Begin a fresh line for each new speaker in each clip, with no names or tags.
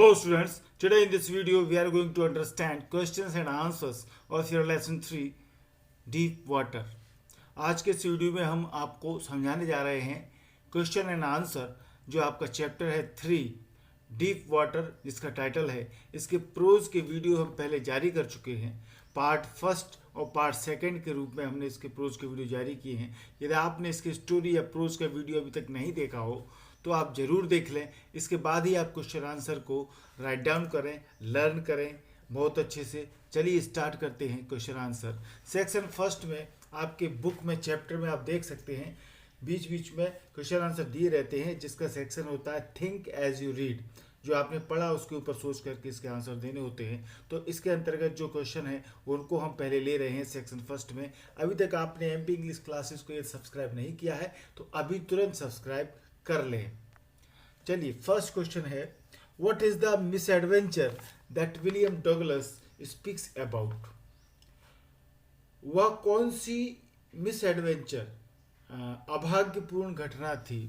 Hello students, today in this video we are going to understand questions and answers of your lesson 3 deep water. आज के इस video में हम आपको समझाने जा रहे हैं क्वेश्चन एंड आंसर जो आपका चैप्टर है 3 डीप वाटर जिसका टाइटल है। इसके प्रोज के वीडियो हम पहले जारी कर चुके हैं। पार्ट फर्स्ट और पार्ट सेकंड के रूप में हमने इसके प्रोज के वीडियो जारी किए हैं। यदि आपने इसकी स्टोरी या प्रोज का वीडियो अभी तक नहीं देखा हो तो आप ज़रूर देख लें। इसके बाद ही आप क्वेश्चन आंसर को राइट डाउन करें, लर्न करें बहुत अच्छे से। चलिए स्टार्ट करते हैं क्वेश्चन आंसर। सेक्शन फर्स्ट में आपके बुक में चैप्टर में आप देख सकते हैं बीच बीच में क्वेश्चन आंसर दिए रहते हैं, जिसका सेक्शन होता है थिंक एज यू रीड। जो आपने पढ़ा उसके ऊपर सोच करके इसके आंसर देने होते हैं। तो इसके अंतर्गत जो क्वेश्चन है उनको हम पहले ले रहे हैं सेक्शन फर्स्ट में। अभी तक आपने एमपी इंग्लिश क्लासेस को ये सब्सक्राइब नहीं किया है तो अभी तुरंत सब्सक्राइब कर लें। चलिए फर्स्ट क्वेश्चन है, what is the misadventure that William Douglas speaks about. वह कौन सी मिसएडवेंचर अभाग्यपूर्ण घटना थी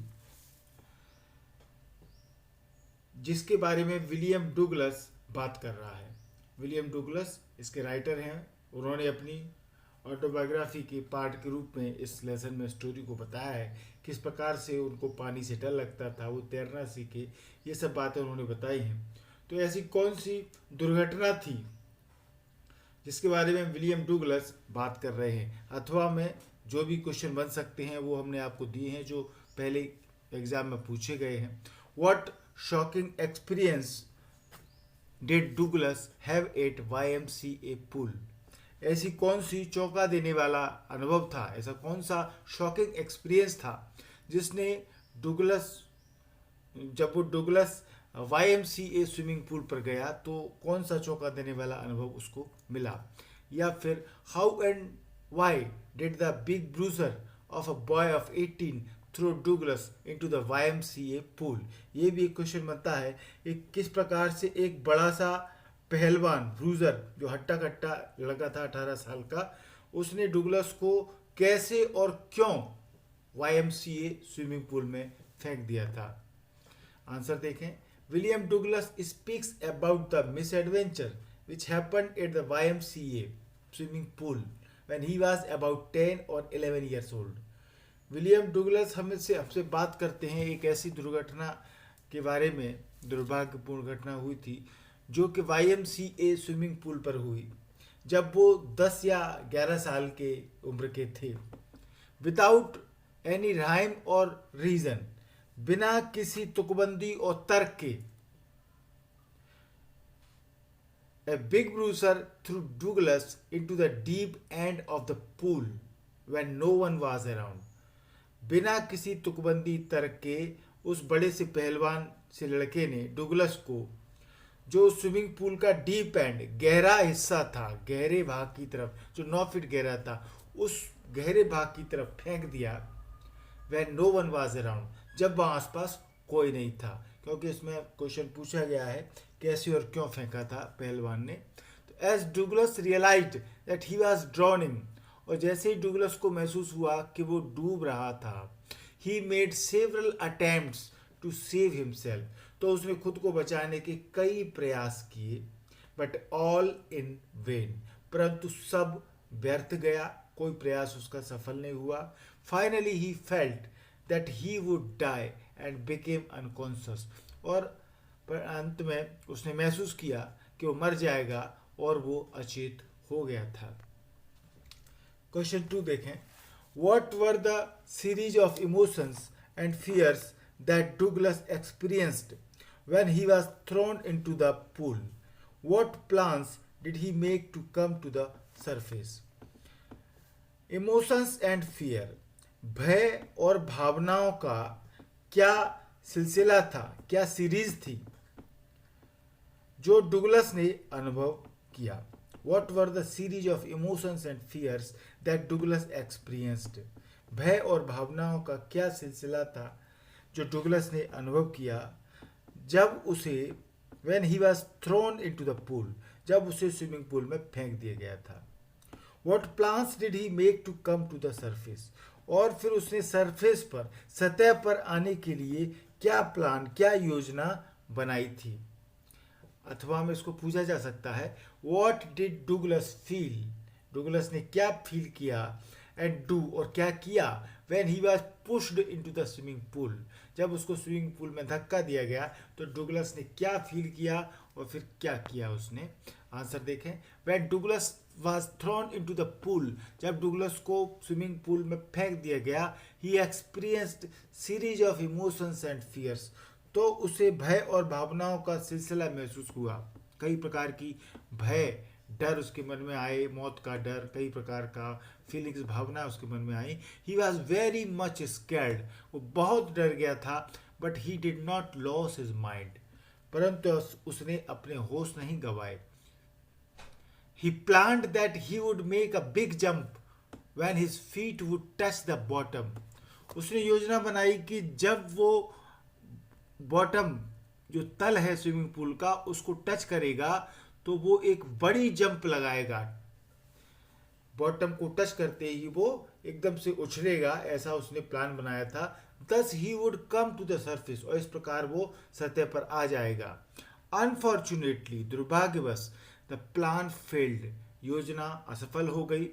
जिसके बारे में विलियम डगलस बात कर रहा है। विलियम डगलस इसके राइटर हैं। उन्होंने अपनी ऑटोबायोग्राफी के पार्ट के रूप में इस लेसन में स्टोरी को बताया है, किस प्रकार से उनको पानी से डर लगता था, वो तैरना सीखे, ये सब बातें उन्होंने बताई हैं। तो ऐसी कौन सी दुर्घटना थी जिसके बारे में विलियम डगलस बात कर रहे हैं। अथवा में जो भी क्वेश्चन बन सकते हैं वो हमने आपको दिए हैं जो पहले एग्जाम में पूछे गए हैं। What shocking experience did Douglas have at YMCA pool. ऐसी कौन सी चौंका देने वाला अनुभव था, ऐसा कौन सा शॉकिंग एक्सपीरियंस था जिसने डगलस, जब वो डगलस YMCA स्विमिंग पूल पर गया तो कौन सा चौंका देने वाला अनुभव उसको मिला। या फिर how and why did the big bruiser of a boy of 18 throw Douglas into the YMCA pool. ये भी एक क्वेश्चन बनता है, एक किस प्रकार से एक बड़ा सा पहलवान ब्रूजर जो हट्टा कट्टा लड़का था 18 साल का, उसने डगलस को कैसे और क्यों YMCA स्विमिंग पूल में फेंक दिया था। आंसर देखें, William Douglas speaks about the misadventure which happened at the YMCA swimming pool when he was about 10 और 11 ईयर्स ओल्ड। विलियम डगलस हमसे बात करते हैं एक ऐसी दुर्घटना के बारे में, दुर्भाग्यपूर्ण घटना हुई थी जो कि YMCA स्विमिंग पूल पर हुई जब वो 10 या 11 साल के उम्र के थे। विदाउट एनी राइम और रीजन, बिना किसी तुकबंदी और तर्क के, a big bruiser threw Douglas into the deep end of the pool when no one was around। बिना किसी तुकबंदी तर्क के उस बड़े से पहलवान से लड़के ने डगलस को, जो स्विमिंग पूल का डीप एंड गहरा हिस्सा था, गहरे भाग की तरफ जो 9 फीट गहरा था, उस गहरे भाग की तरफ फेंक दिया। when no one was around, जब वहाँ आसपास कोई नहीं था। क्योंकि इसमें क्वेश्चन पूछा गया है कैसे और क्यों फेंका था पहलवान ने। तो as Douglas realized that he was drowning, और जैसे ही डगलस को महसूस हुआ कि वो डूब रहा था, he made several attempts to save himself, तो उसने खुद को बचाने के कई प्रयास किए, बट ऑल इन वेन, परंतु सब व्यर्थ गया, कोई प्रयास उसका सफल नहीं हुआ। Finally he felt that he would die and became unconscious, और अंत में उसने महसूस किया कि वो मर जाएगा और वो अचेत हो गया था। क्वेश्चन 2 देखें, what were the series of emotions and fears that Douglas experienced when he was thrown into the pool? What plans did he make to come to the surface? Emotions and fear, भय और भावनाओं का क्या सिलसिला था, क्या series थी जो डगलस ने अनुभव किया। What were the series of emotions and fears that Douglas experienced? भय और भावनाओं का क्या सिलसिला था जो डगलस ने अनुभव किया जब उसे when he was thrown into the pool, जब उसे स्विमिंग पूल में फेंक दिया गया था। What plans did he make to come to the surface? और फिर उसने सरफेस पर, सतह पर आने के लिए क्या प्लान, क्या योजना बनाई थी। अथवा में इसको पूछा जा सकता है, वॉट डिड डुगलस फील, डुगलस ने क्या फील किया, एंड डू और क्या किया, when he was pushed into the swimming pool, जब उसको स्विमिंग पूल में धक्का दिया गया तो डुगलस ने क्या फील किया और फिर क्या किया उसने। आंसर देखें, when Douglas was thrown into the pool, जब डुगलस को स्विमिंग पूल में फेंक दिया गया, he experienced series of emotions and fears, तो उसे भय और भावनाओं का सिलसिला महसूस हुआ। कई प्रकार की भय, डर उसके मन में आए, मौत का डर, कई प्रकार का फीलिंग्स, भावना उसके मन में आई। He was very much scared, वो बहुत डर गया था, but he did not loss his mind, परंतु उसने अपने होश नहीं गंवाए। He planned that he would make a big jump when his feet would touch the bottom, उसने योजना बनाई कि जब वो बॉटम जो तल है स्विमिंग पूल का उसको टच करेगा तो वो एक बड़ी जंप लगाएगा, बॉटम को टच करते ही वो एकदम से उछलेगा, ऐसा उसने प्लान बनाया था। Thus he would come to the surface, और इस प्रकार वो सतह पर आ जाएगा। अनफॉर्चुनेटली, दुर्भाग्यवश, द प्लान फेल्ड, योजना असफल हो गई।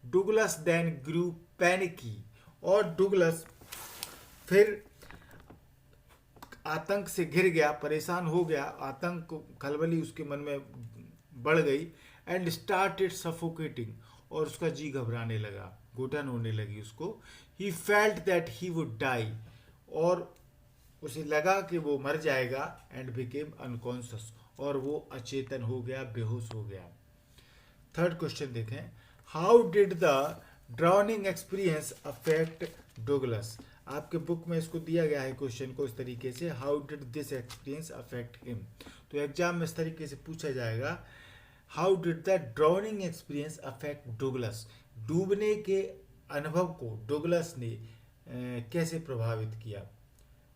डुगलस देन ग्रू पैनिकी, और डुगलस फिर आतंक से घिर गया, परेशान हो गया, आतंक खलबली उसके मन में बढ़ गई। एंड स्टार्टेड सफोकेटिंग, और उसका जी घबराने लगा, घुटन होने लगी उसको। He felt that he would die, और उसे लगा कि वो मर जाएगा। एंड बिकेम अनकॉन्शियस, और वो अचेतन हो गया, बेहोश हो गया। थर्ड क्वेश्चन देखें, how did the drowning experience affect Douglas, आपके बुक में इसको दिया गया है क्वेश्चन को इस तरीके से, how did this experience affect him, तो एग्जाम में इस तरीके से पूछा जाएगा, how did the drowning experience affect Douglas, डूबने के अनुभव को डुगलस ने कैसे प्रभावित किया,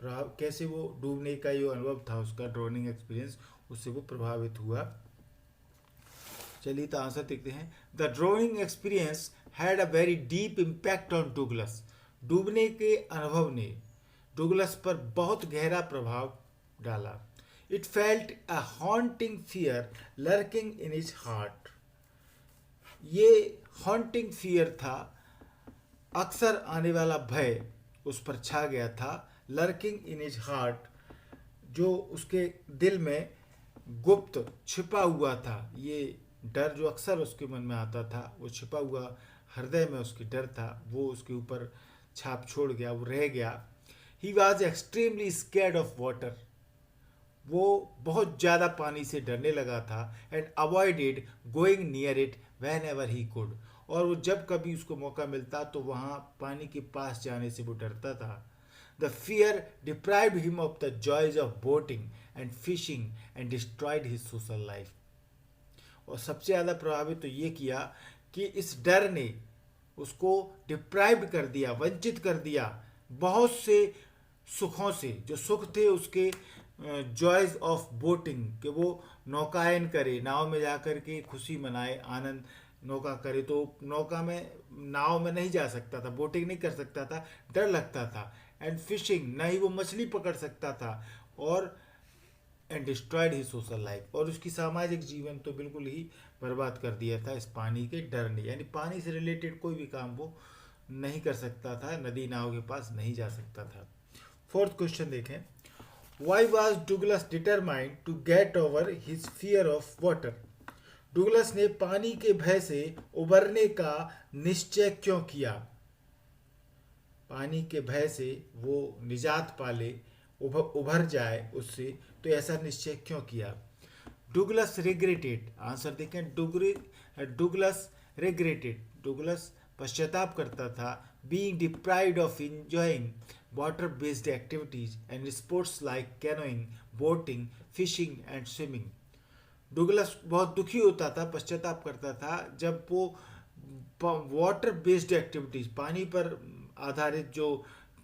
कैसे वो डूबने का जो अनुभव था उसका, ड्राउनिंग एक्सपीरियंस, उससे वो प्रभावित हुआ। चलिए तो आंसर देखते हैं। The drowning experience had a very deep impact on Douglas, डूबने के अनुभव ने डुगलस पर बहुत गहरा प्रभाव डाला। It felt a haunting fear lurking in his heart, ये हॉन्टिंग फियर था, अक्सर आने वाला भय उस पर छा गया था। लर्किंग इन हिज हार्ट, जो उसके दिल में गुप्त छिपा हुआ था, ये डर जो अक्सर उसके मन में आता था, वो छिपा हुआ हृदय में उसकी डर था, वो उसके ऊपर छाप छोड़ गया, वो रह गया। He was extremely scared of water, वो बहुत ज़्यादा पानी से डरने लगा था। And avoided going near it van ever he could, और वो जब कभी उसको मौका मिलता तो वहाँ पानी के पास जाने से वो डरता था। The fear deprived him of the joys of boating and fishing and destroyed his social life, और सबसे ज़्यादा प्रभावित तो ये किया कि इस डर ने उसको डिप्राइव्ड कर दिया, वंचित कर दिया बहुत से सुखों से, जो सुख थे उसके, जॉयज ऑफ बोटिंग, कि वो नौकायन करे, नाव में जाकर के खुशी मनाए, आनंद नौका करे, तो नौका में, नाव में नहीं जा सकता था, बोटिंग नहीं कर सकता था, डर लगता था। एंड फिशिंग, न ही वो मछली पकड़ सकता था। और and destroyed he social life, और उसकी सामाजिक जीवन तो बिल्कुल ही बर्बाद कर दिया था इस पानी के डर ने, यानी पानी से रिलेटेड कोई भी काम वो नहीं कर सकता था, नदी नाव के पास नहीं जा सकता था। फोर्थ क्वेश्चन देखें, why was Douglas determined to get over his fear of water, Douglas ने पानी के भय से उबरने का निश्चय क्यों किया, पानी के भय से वो निजात पाले, उभर जाए उससे, तो ऐसा निश्चय क्यों किया। डुगलस रिग्रेटेड, आंसर देखें, डुगलस रिग्रेटेड, डुगलस पश्चाताप करता था, being deprived of enjoying water based activities and sports like canoeing, boating, fishing and swimming, Douglas बहुत दुखी होता था, पश्चाताप करता था जब वो वाटर बेस्ड एक्टिविटीज, पानी पर आधारित जो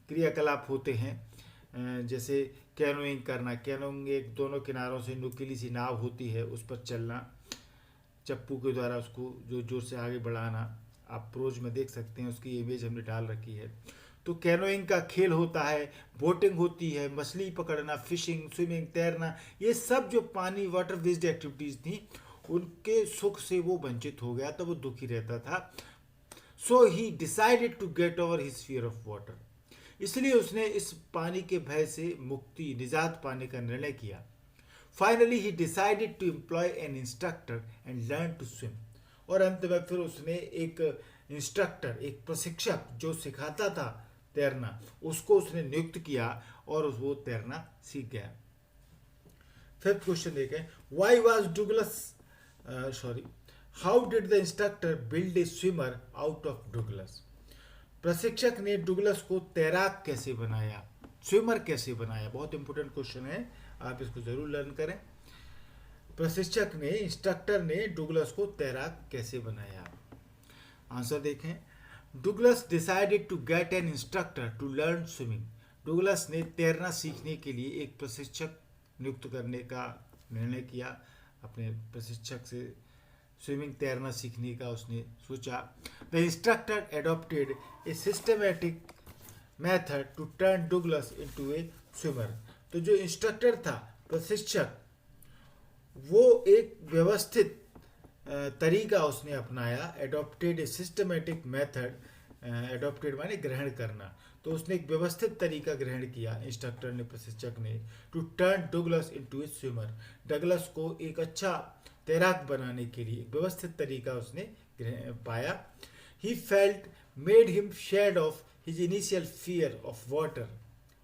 क्रियाकलाप होते हैं, जैसे कैनोइंग करना, कैनोइंग एक दोनों किनारों से नुकीली सी नाव होती है, उस पर चलना, चप्पू के द्वारा उसको जोर जोर से आगे बढ़ाना, आप प्रोज में देख सकते हैं, उसकी इमेज हमने डाल रखी है। तो कैनोइंग का खेल होता है, बोटिंग होती है, मछली पकड़ना, फिशिंग, स्विमिंग, तैरना, ये सब जो पानी वाटर बेस्ड एक्टिविटीज़ थी उनके सुख से वो वंचित हो गया, तो वो दुखी रहता था। So he decided to get over his fear of water, इसलिए उसने इस पानी के भय से मुक्ति निजात पाने का निर्णय किया। Finally he decided to employ an instructor and learn to swim, और अंत में फिर उसने एक इंस्ट्रक्टर, एक प्रशिक्षक जो सिखाता था तैरना, उसको उसने नियुक्त किया और वो तैरना सीख गया। फिफ्थ क्वेश्चन देखें, why was Douglas how did the instructor build a swimmer out of Douglas, प्रशिक्षक ने डुगलस को तैराक कैसे बनाया, स्विमर कैसे बनाया। बहुत इंपॉर्टेंट क्वेश्चन है, आप इसको जरूर लर्न करें। प्रशिक्षक ने, इंस्ट्रक्टर ने डुगलस को तैराक कैसे बनाया। आंसर देखें, Douglas decided to get an instructor to learn swimming, Douglas ने तैरना सीखने के लिए एक प्रशिक्षक नियुक्त करने का निर्णय किया। अपने प्रशिक्षक से स्विमिंग तैरना सीखने का उसने सोचा। The instructor adopted a systematic method to turn Douglas into a swimmer, तो जो इंस्ट्रक्टर था, प्रशिक्षक, वो एक व्यवस्थित तरीका उसने अपनाया। Adopted a systematic method, adopted माने ग्रहण करना, तो उसने एक व्यवस्थित तरीका ग्रहण किया इंस्ट्रक्टर ने, प्रशिक्षक ने, to turn Douglas into a swimmer, Douglas को एक अच्छा तैराक बनाने के लिए एक व्यवस्थित तरीका उसने पाया। He felt made him shed of his initial fear of water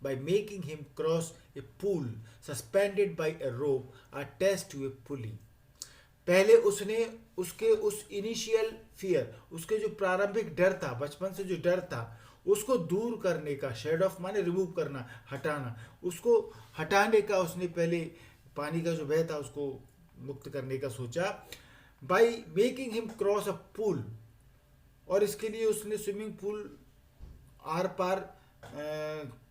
by making him cross a pool suspended by a rope attached to a pulley। पहले उसने उसके उस इनिशियल फियर, उसके जो प्रारंभिक डर था, बचपन से जो डर था, उसको दूर करने का, शेड ऑफ माने रिमूव करना, हटाना, उसको हटाने का उसने पहले पानी का जो भय था उसको मुक्त करने का सोचा। By making him cross a pool, और इसके लिए उसने स्विमिंग पूल आर पार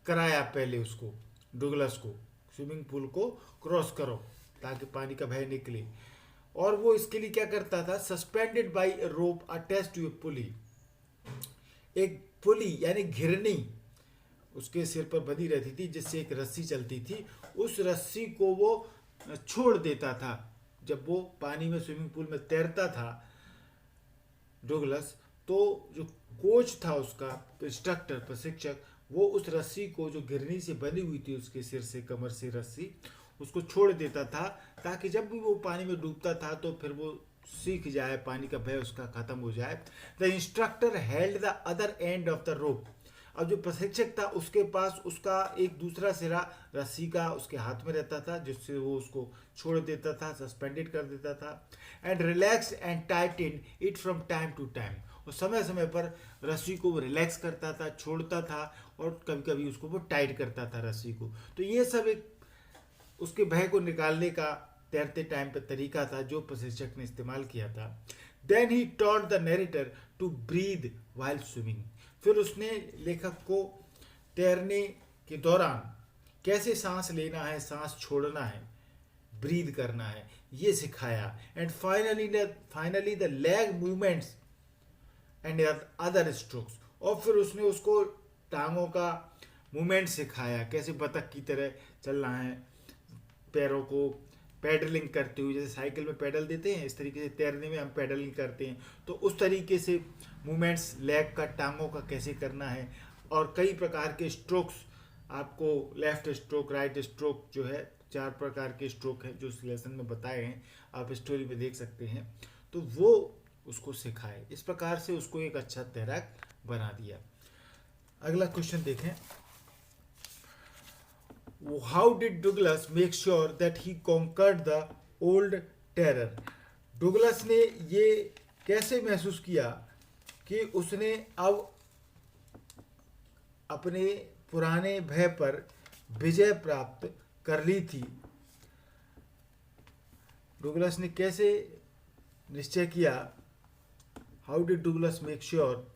कराया। पहले उसको, डुगलस को, स्विमिंग पूल को क्रॉस करो ताकि पानी का भय निकले। और वो इसके लिए क्या करता था, suspended by a rope attached to a pulley, एक पुली यानी घिरनी उसके सिर पर बंधी रहती थी जिससे एक रस्सी चलती थी, उस रस्सी को वो छोड़ देता था जब वो पानी में, स्विमिंग पूल में तैरता था डुगलस। तो जो कोच था उसका, इंस्ट्रक्टर, प्रशिक्षक, वो उस रस्सी को जो गिरनी से बंधी हुई थी उसके सिर से, कमर से रस्सी, उसको छोड़ देता था ताकि जब भी वो पानी में डूबता था तो फिर वो सीख जाए, पानी का भय उसका खत्म हो जाए। The instructor held the other and of the rope, अब जो प्रशिक्षक था उसके पास उसका एक दूसरा सिरा रस्सी का उसके हाथ में रहता था जिससे वो उसको छोड़ देता था, सस्पेंडेड कर देता था। And relax and tighten it from time to time, और समय समय पर रस्सी को वो रिलैक्स करता था, छोड़ता था, और कभी कभी उसको वो टाइट करता था रस्सी को। तो ये सब एक उसके भय को निकालने का तैरते टाइम पर तरीका था जो प्रशिक्षक ने इस्तेमाल किया था। Then he taught the narrator to breathe while swimming, फिर उसने लेखक को तैरने के दौरान कैसे सांस लेना है, सांस छोड़ना है, ब्रीद करना है, ये सिखाया। And finally the leg movements and other strokes, और फिर उसने उसको टांगों का मूवमेंट सिखाया, कैसे बतख की तरह चलना है, पैरों को पैडलिंग करते हुए, जैसे साइकिल में पैडल देते हैं इस तरीके से तैरने में हम पैडलिंग करते हैं, तो उस तरीके से मूवमेंट्स लेग का, टांगों का कैसे करना है। और कई प्रकार के स्ट्रोक्स आपको, लेफ्ट स्ट्रोक, राइट स्ट्रोक जो है, 4 प्रकार के स्ट्रोक है जो इस लेसन में बताए हैं, आप स्टोरी में देख सकते हैं। तो वो उसको सिखाए, इस प्रकार से उसको एक अच्छा तैराक बना दिया। अगला क्वेश्चन देखें, how did Douglas make sure that he conquered the old terror, Douglas ने ये कैसे महसूस किया कि उसने अब अपने पुराने भय पर विजय प्राप्त कर ली थी। डुगलस ने कैसे निश्चय किया, how did Douglas make sure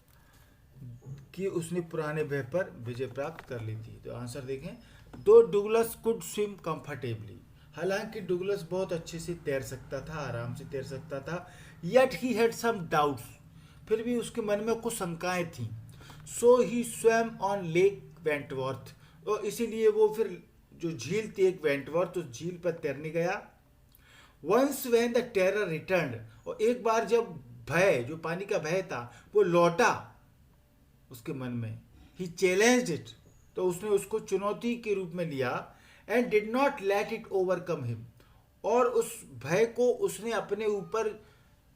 कि उसने पुराने भय पर विजय प्राप्त कर ली थी। तो आंसर देखें, दो डुगलस कुड स्विम कंफर्टेबली, हालांकि डुगलस बहुत अच्छे से तैर सकता था, आराम से तैर सकता था, yet he had some doubts, फिर भी उसके मन में कुछ शंकाएं थी। So he swam on Lake Wentworth, तो इसीलिए वो फिर जो झील थी एक वेंटवर्थ, उस झील पर तैरने गया। Once when the terror return, और एक बार जब भय, जो पानी का भय था, वो लौटा उसके मन में, ही चैलेंज्ड इट, तो उसने उसको चुनौती के रूप में लिया। And did not let it overcome him, और उस भय को उसने अपने ऊपर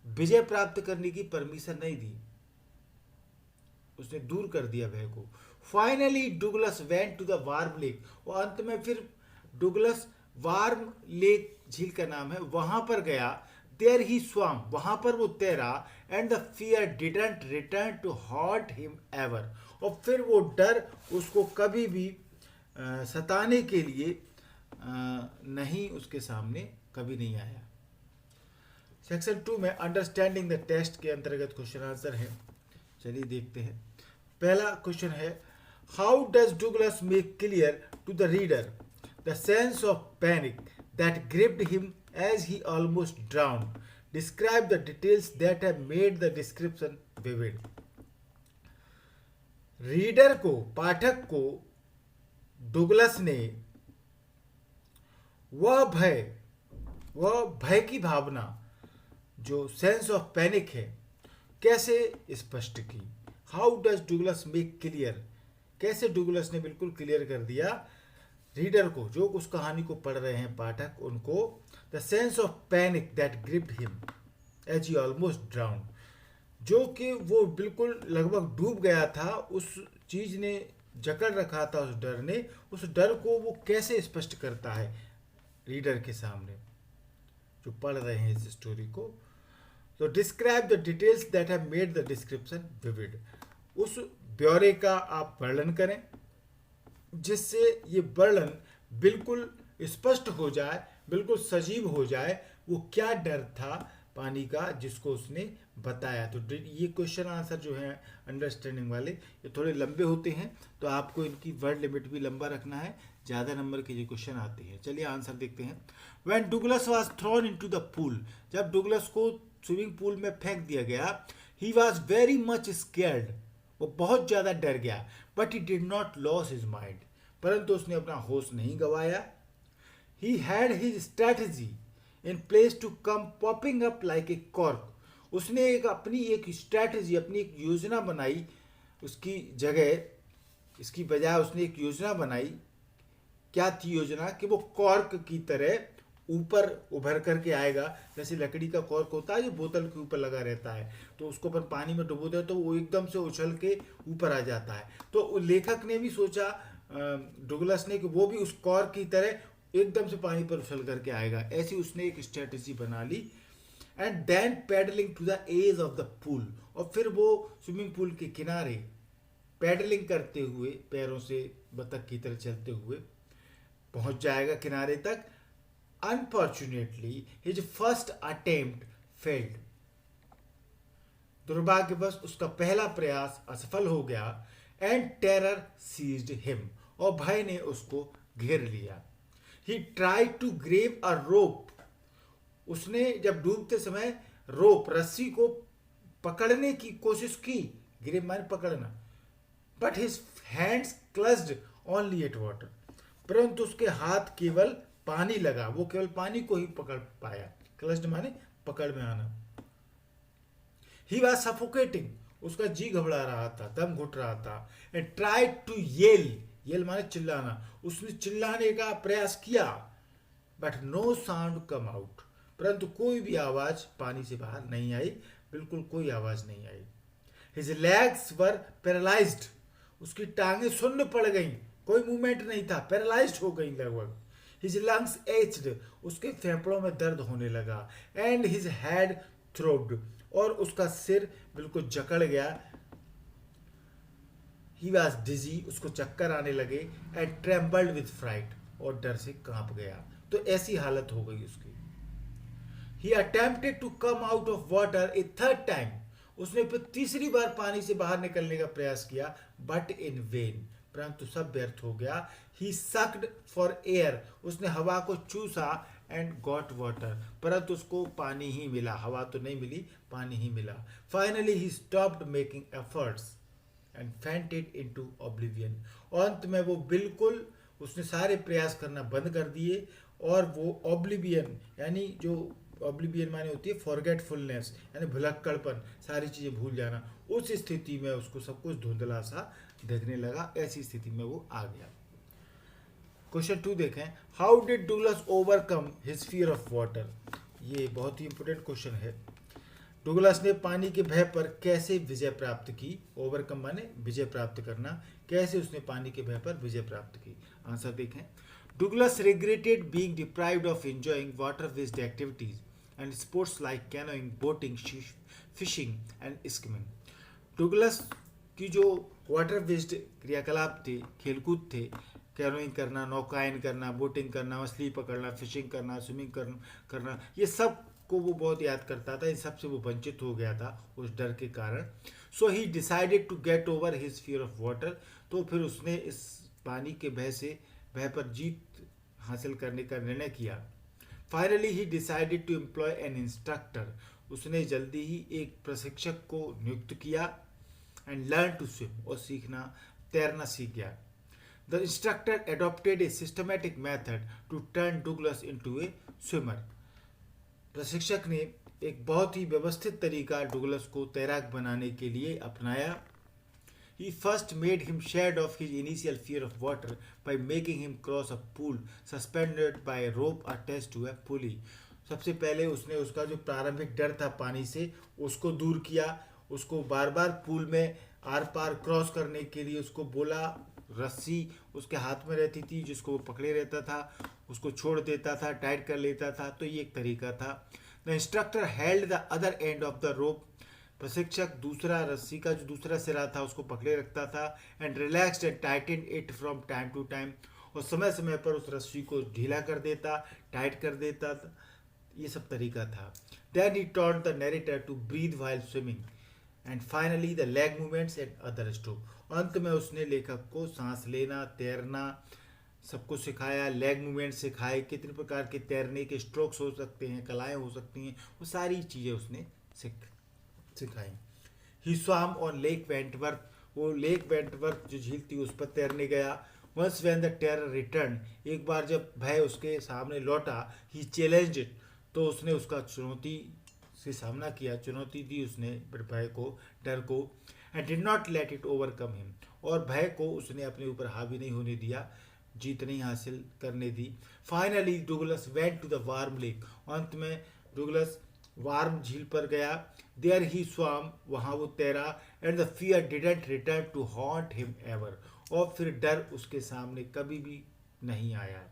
विजय प्राप्त करने की परमिशन नहीं दी, उसने दूर कर दिया भय को। Finally Douglas went to the warm lake, और अंत में फिर डुगलस वार्म लेक, झील का नाम है, वहां पर गया। देयर ही स्वाम, वहां पर वो तैरा। And the fear didn't return to haunt him ever, और फिर वो डर उसको कभी भी सताने के लिए नहीं, उसके सामने कभी नहीं आया। सेक्शन 2 में अंडरस्टैंडिंग द टेस्ट के अंतर्गत क्वेश्चन आंसर है, चलिए देखते हैं। पहला क्वेश्चन है, how does Douglas make clear to the reader the sense of panic that gripped him as he almost drowned, describe the details that have made the description vivid. Reader को, पाठक को डुगलस ने वह भय की भावना, जो सेंस ऑफ पैनिक है, कैसे स्पष्ट की। How does Douglas make clear, कैसे डुगलस ने बिल्कुल क्लियर कर दिया रीडर को, जो उस कहानी को पढ़ रहे हैं पाठक, उनको, the sense of panic that gripped him as he almost drown, जो कि वो बिल्कुल लगभग डूब गया था, उस चीज ने जकड़ रखा था, उस डर ने, उस डर को वो कैसे स्पष्ट करता है रीडर के सामने जो पढ़ रहे हैं इस स्टोरी को। तो describe the details that have made the description vivid, उस ब्यौरे का आप वर्णन करें जिससे ये वर्णन बिल्कुल स्पष्ट हो जाए, बिल्कुल सजीव हो जाए, वो क्या डर था पानी का जिसको उसने बताया। तो ये क्वेश्चन आंसर जो है अंडरस्टैंडिंग वाले, ये थोड़े लंबे होते हैं, तो आपको इनकी वर्ड लिमिट भी लंबा रखना है, ज़्यादा नंबर के ये क्वेश्चन आते हैं। चलिए आंसर देखते हैं। When Douglas was thrown into the pool, जब डुगलस को स्विमिंग पूल में फेंक दिया गया, he was very much scared, वो बहुत ज़्यादा डर गया। But he did not loss his mind, परंतु उसने अपना होश नहीं गंवाया। He had his strategy in place to come popping up like a cork, उसने अपनी एक स्ट्रैटेजी, अपनी एक योजना बनाई, उसकी जगह, इसकी बजाय उसने एक योजना बनाई। क्या थी योजना? कि वो कॉर्क की तरह ऊपर उभर करके आएगा, जैसे लकड़ी का कॉर्क होता है जो बोतल के ऊपर लगा रहता है, तो उसको अपन पानी में डुबोते हैं तो वो एकदम से उछल के ऊपर आ जाता है। तो लेखक ने भी सोचा, डुगलस ने, कि वो भी उस कॉर्क की तरह एकदम से पानी पर उछल करके आएगा। ऐसी उसने एक स्ट्रेटेजी बना ली। And then paddling to the edge of the pool, और फिर वो स्विमिंग पूल के किनारे पैडलिंग करते हुए, पैरों से बतख की तरह चलते हुए पहुंच जाएगा किनारे तक। Unfortunately his first attempt failed, दुर्भाग्यवश उसका पहला प्रयास असफल हो गया। एंड टेरर सीज्ड हिम, और भय ने उसको घेर लिया। ही ट्राइड टू ग्रेव अ रोप, उसने जब डूबते समय रोप, रस्सी को पकड़ने की कोशिश की, ग्रेव माने पकड़ना। But his hands clutched only at water, परंतु उसके हाथ केवल पानी लगा, वो केवल पानी को ही पकड़ पाया। क्लच्ड माने पकड़ में आना। ही वॉज सफोकेटिंग, उसका जी घबरा रहा था, दम घुट रहा था। एंड ट्राइड टू येल माने चिल्लाना, उसने चिल्लाने का प्रयास किया। But no sound come out, परंतु कोई भी आवाज पानी से बाहर नहीं आई, बिल्कुल कोई आवाज नहीं आई। हिज लेग्स वर पैरालाइज्ड, उसकी टांगें सुन्न पड़ गई, कोई मूवमेंट नहीं था, पैरालाइज्ड हो गई लगभग। हिज लंग्स एच्ड, उसके फेफड़ों में दर्द होने लगा। एंड हिज हेड थ्रोब्ड, और उसका सिर बिल्कुल जकड़ गया। ही वॉज डिजी, उसको चक्कर आने लगे। एंड ट्रेम्बल्ड विद फ्राइट, और डर से कांप गया। तो ऐसी हालत हो गई उसकी। He attempted to come out of water a third time, उसने फिर तीसरी बार पानी से बाहर निकलने का प्रयास किया, बट इन वेन, परंतु सब व्यर्थ हो गया। ही सक्ड फॉर एयर, उसने हवा को चूसा। एंड गॉट वाटर, परंतु उसको पानी ही मिला, हवा तो नहीं मिली, पानी ही मिला। Finally he stopped making efforts, and fainted into oblivion. और अंत में वो बिल्कुल उसने सारे प्रयास करना बंद कर दिए और वो ऑब्लिवियन यानी जो ऑब्लिवियन माने होती है फॉरगेटफुलनेस यानी भुलक्कड़पन, सारी चीज़ें भूल जाना, उस स्थिति में उसको सब कुछ धुंधला सा दिखने लगा, ऐसी स्थिति में वो आ गया। क्वेश्चन 2 देखें, how did Douglas overcome his fear of water. ये बहुत ही इंपॉर्टेंट क्वेश्चन है। डुगलस ने पानी के भय पर कैसे विजय प्राप्त की। ओवरकम माने विजय प्राप्त करना, कैसे उसने पानी के भय पर विजय प्राप्त की। आंसर देखें, डुगलस regretted being deprived of enjoying water-based activities and sports like canoeing, boating, fishing and skimming. डुगलस की जो वाटर बेस्ड क्रियाकलाप थे, खेलकूद थे, कैनोइंग करना, नौकायन करना, बोटिंग करना, मछली पकड़ना, फिशिंग करना, स्विमिंग करना, ये सब को वो बहुत याद करता था। इन सब से वो वंचित हो गया था उस डर के कारण। So he decided to get over his fear of water. तो फिर उसने इस पानी के भय पर जीत हासिल करने का निर्णय किया। Finally he decided to employ an instructor. उसने जल्दी ही एक प्रशिक्षक को नियुक्त किया एंड लर्न टू स्विम, और तैरना सीख गया। The instructor adopted a systematic method to turn Douglas into a swimmer. प्रशिक्षक ने एक बहुत ही व्यवस्थित तरीका डुगलस को तैराक बनाने के लिए अपनाया। He first made him shed off his initial fear of water by making him cross a pool suspended by a rope attached to a pulley. सबसे पहले उसने उसका जो प्रारंभिक डर था पानी से उसको दूर किया। उसको बार बार पूल में आर पार क्रॉस करने के लिए उसको बोला। रस्सी उसके हाथ में रहती थी जिसको वो पकड़े रहता था, उसको छोड़ देता था, टाइट कर लेता था। तो ये एक तरीका था। The instructor held the other and of the rope. प्रशिक्षक दूसरा रस्सी का जो दूसरा सिरा था उसको पकड़े रखता था। And relaxed and tightened it from time to time. और समय समय पर उस रस्सी को ढीला कर देता, टाइट कर देता। ये सब तरीका था। Then he taught the narrator to breathe while swimming and finally the leg movements and other stroke. अंत में उसने लेखक को सांस लेना, तैरना सबको सिखाया, लेग मूवमेंट सिखाए, कितने प्रकार के तैरने के स्ट्रोक्स हो सकते हैं, कलाएं हो सकती हैं, वो सारी चीज़ें उसने सिखाई। He swam on Lake Wentworth. वो लेक वेंटवर्थ जो झील थी उस पर तैरने गया। Once when the terror return, एक बार जब भय उसके सामने लौटा, ही चैलेंज्ड इट, तो उसने उसका चुनौती से सामना किया, चुनौती दी उसने भय को, डर को। And did not let it overcome him, और भय को उसने अपने ऊपर हावी नहीं होने दिया, जीत नहीं हासिल करने दी। Finally Douglas went to the warm lake. अंत में डुगलस वार्म झील पर गया। देयर ही स्वाम, वहाँ वो तैरा। And the fear didn't return to haunt him ever, और फिर डर उसके सामने कभी भी नहीं आया।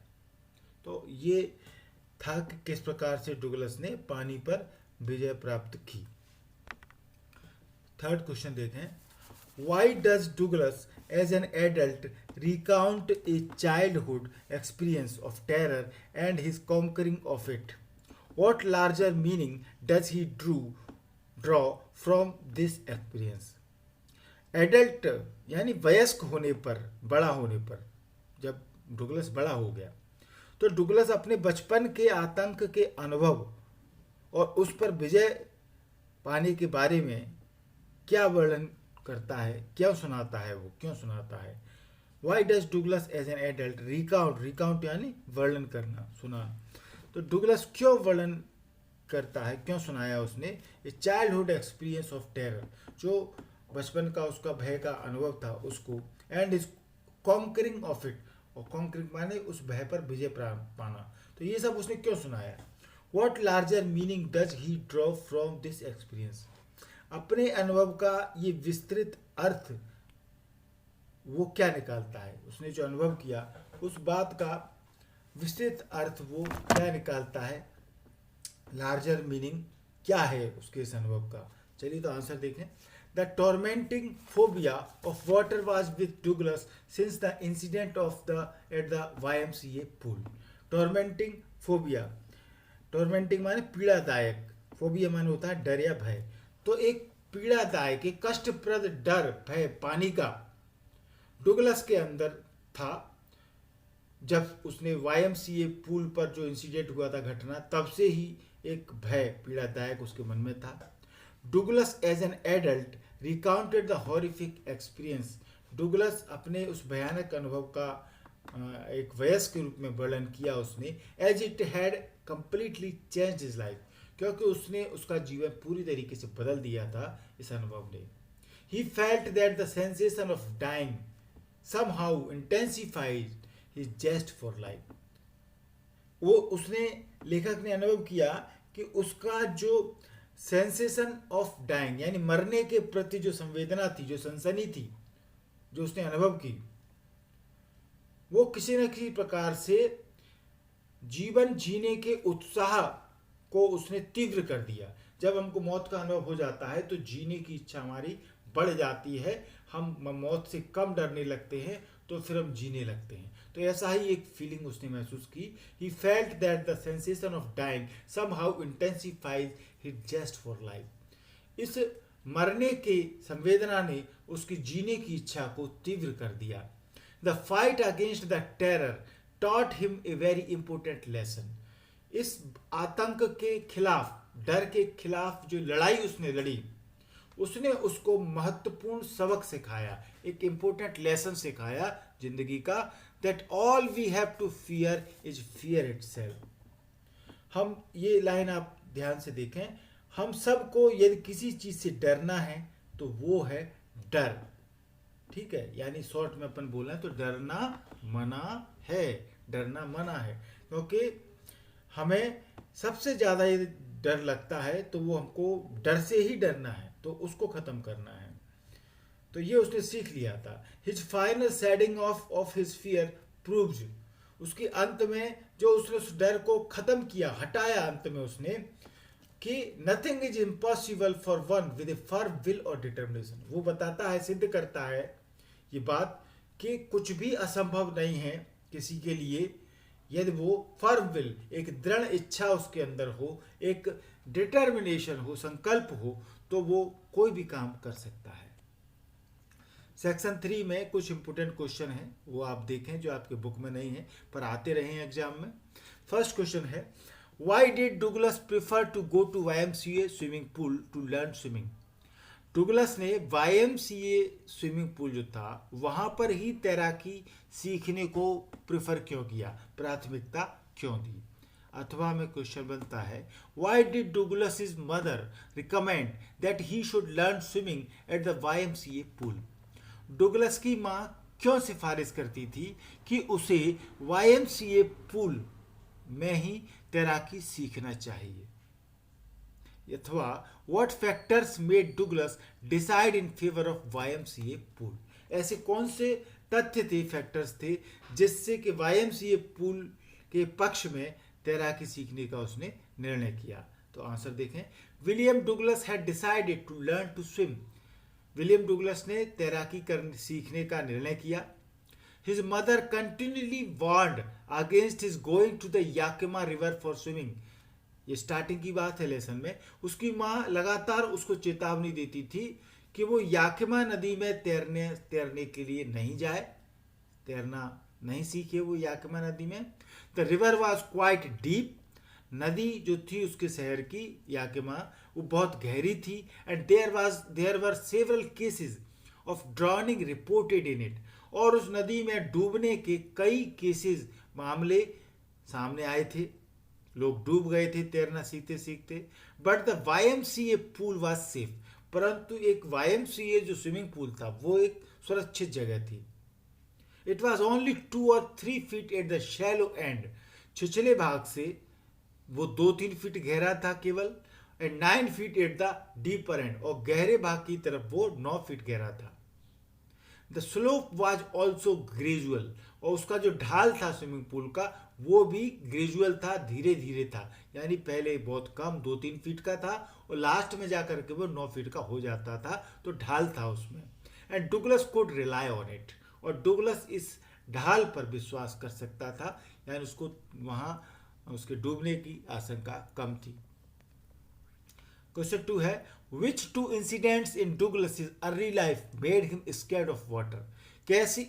तो ये था कि किस प्रकार से डुगलस ने पानी पर विजय प्राप्त की। थर्ड क्वेश्चन देखें, why does Douglas as an adult recount a childhood experience of terror and his conquering of it. What larger meaning does he draw from this experience? Adult यानी वयस्क होने पर, बड़ा होने पर, जब डुगलस बड़ा हो गया तो डुगलस अपने बचपन के आतंक के अनुभव और उस पर विजय पाने के बारे में क्या वर्णन करता है, क्या सुनाता है, वो क्यों सुनाता है। Why does Douglas as an adult recount यानी वर्णन करना, सुना। तो डुगलस क्यों वर्णन करता है, क्यों सुनाया उसने ये चाइल्डहुड एक्सपीरियंस ऑफ टेरर, जो बचपन का उसका भय का अनुभव था उसको, and is conquering of it, और कॉन्करिंग माने उस भय पर विजय पाना। तो ये सब उसने क्यों सुनाया। What larger meaning does he draw from this experience. अपने अनुभव का ये विस्तृत अर्थ वो क्या निकालता है, उसने जो अनुभव किया उस बात का विस्तृत अर्थ वो क्या निकालता है, लार्जर मीनिंग क्या है उसके इस अनुभव का। चलिए तो आंसर देखें। The tormenting phobia of water was with Douglas since the incident of the at the YMCA pool. Tormenting phobia, tormenting माने पीड़ादायक, फोबिया माने होता है डर या भय। तो एक पीड़ादायक, एक कष्टप्रद डर, भय पानी का डुगलस के अंदर था जब उसने YMCA पूल पर जो इंसिडेंट हुआ था घटना, तब से ही एक भय पीड़ादायक उसके मन में था। Douglas as an adult recounted the horrific experience. Douglas अपने उस भयानक अनुभव का एक वयस्क के रूप में वर्णन किया उसने, as it had completely change his life, क्योंकि उसने उसका जीवन पूरी तरीके से बदल दिया था इस अनुभव ने। He felt that the sensation of dying somehow intensified his zest for life। वो उसने, लेखक ने अनुभव किया कि उसका जो सेंसेशन ऑफ डाइंग यानी मरने के प्रति जो संवेदना थी, जो सनसनी थी, जो उसने अनुभव की, वो किसी न किसी प्रकार से जीवन जीने के उत्साह को उसने तीव्र कर दिया। जब हमको मौत का अनुभव हो जाता है तो जीने की इच्छा हमारी बढ़ जाती है, हम मौत से कम डरने लगते हैं, तो फिर हम जीने लगते हैं। तो ऐसा ही एक फीलिंग उसने महसूस की। He felt that the sensation of dying somehow intensifies his zest for life. इस मरने की संवेदना ने उसकी जीने की इच्छा को तीव्र कर दिया। The fight against the terror taught him a very important lesson. इस आतंक के खिलाफ, डर के खिलाफ जो लड़ाई उसने लड़ी, उसने उसको महत्वपूर्ण सबक सिखाया, एक इंपॉर्टेंट लेसन सिखाया जिंदगी का, that all we have to fear is fear itself. हम, ये लाइन आप ध्यान से देखें, हम सबको यदि किसी चीज से डरना है तो वो है डर। ठीक है, यानी शॉर्ट में अपन बोलें तो डरना मना है, डरना मना है। क्योंकि हमें सबसे ज्यादा यदि डर लगता है तो वो हमको डर से ही डरना है, तो उसको खत्म करना है। तो ये उसने सीख लिया था। His final shedding of his fear proves, उसके अंत में जो उसने उस डर को खत्म किया, हटाया अंत में उसने, कि nothing is impossible for one with A firm will और डिटर्मिनेशन। वो बताता है, सिद्ध करता है ये बात कि कुछ भी असंभव नहीं है किसी के लिए, यदि वो फर्म विल, एक दृढ़ इच्छा उसके अंदर हो, एक डिटर्मिनेशन हो, संकल्प हो, तो वो कोई भी काम कर सकता है। सेक्शन 3 में कुछ इंपोर्टेंट क्वेश्चन है, वो आप देखें, जो आपके बुक में नहीं है पर आते रहे हैं एग्जाम में। फर्स्ट क्वेश्चन है, why did Douglas prefer to go to YMCA swimming pool to learn swimming. Douglas ने YMCA स्विमिंग पूल जो था वहां पर ही तैराकी सीखने को प्रेफर क्यों किया, प्राथमिकता क्यों दी। अथवा में क्वेश्चन बनता है, why did Douglas is mother recommend that he should learn swimming at the YMCA pool. Douglas की माँ क्यों सिफारिश करती थी कि उसे YMCA पूल में ही तैराकी सीखना चाहिए। अथवा what factors made Douglas decide in favour of YMCA pool. ऐसे कौन से तथ्य थे, फैक्टर्स थे, जिससे कि YMCA पूल के पक्ष में तैराकी सीखने का उसने निर्णय किया। तो आंसर देखें, William Douglas had decided to learn to swim. William Douglas ने तैराकी सीखने का निर्णय किया। His mother continually warned against his going to the Yakima river for swimming. ये स्टार्टिंग की बात है लेसन में। उसकी माँ लगातार उसको चेतावनी देती थी कि वो याकिमा नदी में तैरने के लिए नहीं जाए, तैरना नहीं सीखे वो याकिमा नदी में। The river was quite deep. नदी जो थी उसके शहर की याकिमा, वो बहुत गहरी थी। And there were several cases of drowning reported in it. और उस नदी में डूबने के कई केसेस, मामले सामने आए थे, लोग डूब गए थे तैरना सीखते सीखते। But the YMCA pool was safe. परंतु एक YMCA जो स्विमिंग पूल था वो एक सुरक्षित जगह थी। It was only 2 or 3 feet at the shallow end. छिछले भाग से वो 2-3 फीट गहरा था केवल, and 9 feet at the deeper end, और गहरे भाग की तरफ वो 9 फीट गहरा था। The slope was also gradual. और उसका जो ढाल था स्विमिंग पूल का वो भी ग्रेजुअल था, धीरे धीरे था। यानी पहले बहुत कम 2-3 फीट का था और लास्ट में जाकर के वो 9 फीट का हो जाता था, तो ढाल था उसमें। And Douglas could rely on it. और डुगलस इस ढाल पर विश्वास कर सकता था, यानी उसको वहां उसके डूबने की आशंका कम थी। क्वेश्चन 2 है, which 2 incidents in Douglas early life made him scared of water. कैसी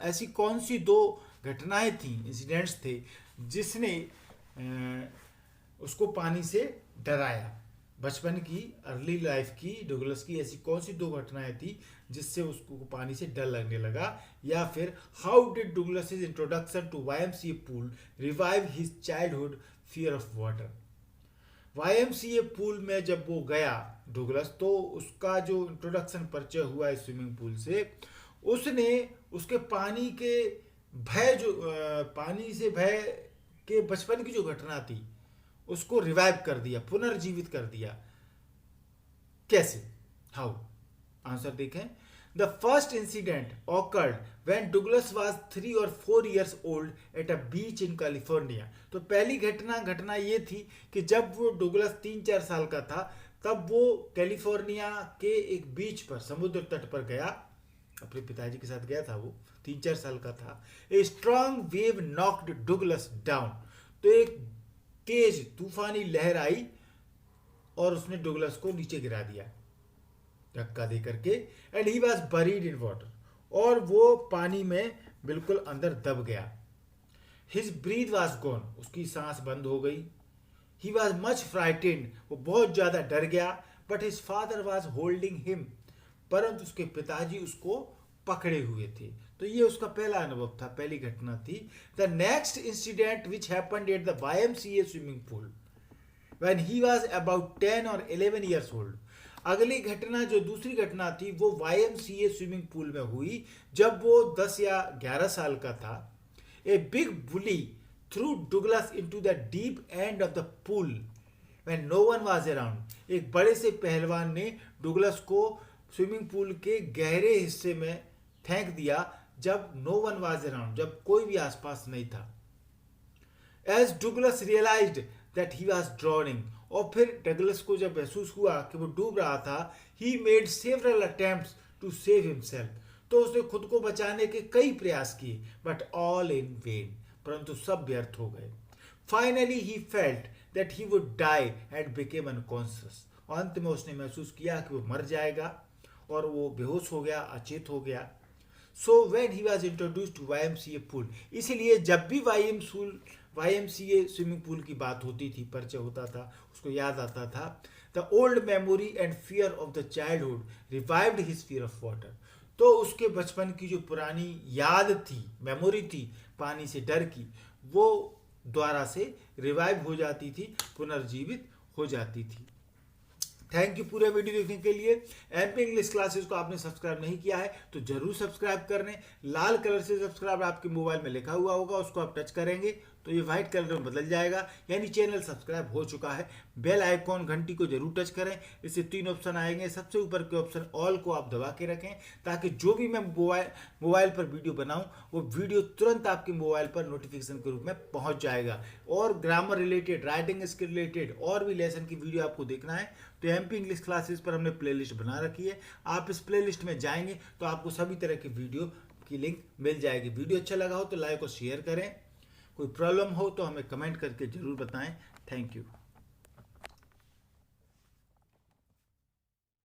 ऐसी कौन सी 2 घटनाएं थी, इंसिडेंट्स थे, जिसने उसको पानी से डराया। बचपन की अर्ली लाइफ की डुगलस की ऐसी कौन सी दो घटनाएं थी जिससे उसको पानी से डर लगने लगा, या फिर how did Douglas introduction to YMCA pool revive his childhood fear of water. YMCA pool में जब वो गया डुगलस, तो उसका जो इंट्रोडक्शन परिचय हुआ इस स्विमिंग पूल से, उसने उसके पानी के भय जो पानी से भय के बचपन की जो घटना थी उसको रिवाइव कर दिया, पुनर्जीवित कर दिया। कैसे? हाउ? आंसर देखें। The first incident occurred when Douglas was 3 or 4 years old at a beach in California. तो पहली घटना ये थी कि जब वो डुगलस 3-4 साल का था, तब वो कैलिफोर्निया के एक बीच पर, समुद्र तट पर गया, अपने पिताजी के साथ गया था। वो 3-4 साल का था। A strong wave knocked Douglas down. तो एक तेज तूफानी लहर आई और उसने डुगलस को नीचे गिरा दिया धक्का दे करके। And he was buried in water, और वो पानी में बिल्कुल अंदर दब गया। हिज ब्रीथ वॉज गॉन, उसकी सांस बंद हो गई। ही वॉज मच फ्राइटेंड, वो बहुत ज्यादा डर गया। But his father was holding him, परंतु उसके पिताजी उसको पकड़े हुए थे। तो ये उसका पहला अनुभव था, पहली घटना थी। The next incident which happened at the YMCA swimming pool when he was about 10 or 11 years old। अगली घटना, जो दूसरी घटना थी, वो YMCA स्विमिंग पूल में हुई जब वो 10 या 11 साल का था। A big bully threw Douglas into the deep end of the pool when no one was around. एक बड़े से पहलवान ने डुगलस को स्विमिंग पूल के गहरे हिस्से में फेंक दिया जब नो वन वाज अराउंड, जब कोई भी आसपास नहीं था। As Douglas realised that he was drowning, और फिर डगलस को जब महसूस हुआ कि वो डूब रहा था, he made several attempts to save himself. तो उसने खुद को बचाने के कई प्रयास किए, बट ऑल इन वेन, परंतु सब व्यर्थ हो गए। Finally he felt that he would die and became unconscious. अंत में उसने महसूस किया कि वो मर जाएगा, और वो बेहोश हो गया, अचेत हो गया। So when he was introduced to YMCA pool, इसलिए जब भी YMCA स्विमिंग पूल की बात होती थी, परिचय होता था, उसको याद आता था। The old memory and fear of the childhood revived his fear of water. तो उसके बचपन की जो पुरानी याद थी, मेमोरी थी पानी से डर की, वो द्वारा से रिवाइव हो जाती थी, पुनर्जीवित हो जाती थी। थैंक यू पूरे वीडियो देखने के लिए। MP इंग्लिश क्लासेस को आपने सब्सक्राइब नहीं किया है तो जरूर सब्सक्राइब कर लें। लाल कलर से सब्सक्राइब आपके मोबाइल में लिखा हुआ होगा, उसको आप टच करेंगे तो ये व्हाइट कलर में बदल जाएगा, यानी चैनल सब्सक्राइब हो चुका है। बेल आइकॉन घंटी को जरूर टच करें, इससे 3 ऑप्शन आएंगे। सबसे ऊपर के ऑप्शन ऑल को आप दबा के रखें, ताकि जो भी मैं मोबाइल पर वीडियो बनाऊं वो वीडियो तुरंत आपके मोबाइल पर नोटिफिकेशन के रूप में पहुंच जाएगा। और grammar related, writing skill related और भी लेसन की वीडियो आपको देखना है तो MP इंग्लिश क्लासेस पर हमने प्लेलिस्ट बना रखी है। आप इस प्लेलिस्ट में जाएंगे तो आपको सभी तरह की वीडियो की लिंक मिल जाएगी। वीडियो अच्छा लगा हो तो लाइक और शेयर करें। कोई प्रॉब्लम हो तो हमें कमेंट करके जरूर बताएं। Thank you.